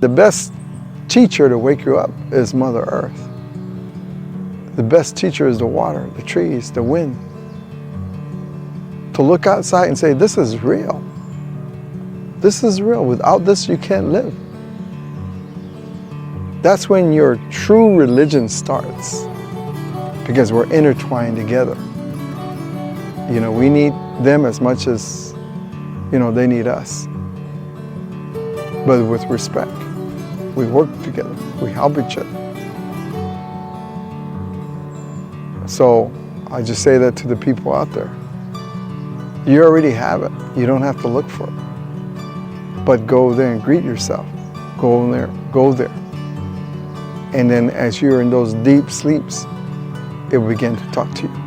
The best teacher to wake you up is Mother Earth. The best teacher is the water, the trees, the wind. To look outside and say, this is real. This is real. Without this, you can't live. That's when your true religion starts, because we're intertwined together. You know, we need them as much as, you know, they need us. But with respect, we work together, we help each other. So I just say that to the people out there. You already have it. You don't have to look for it. But go there and greet yourself. Go there, go there. And then as you're in those deep sleeps, it will begin to talk to you.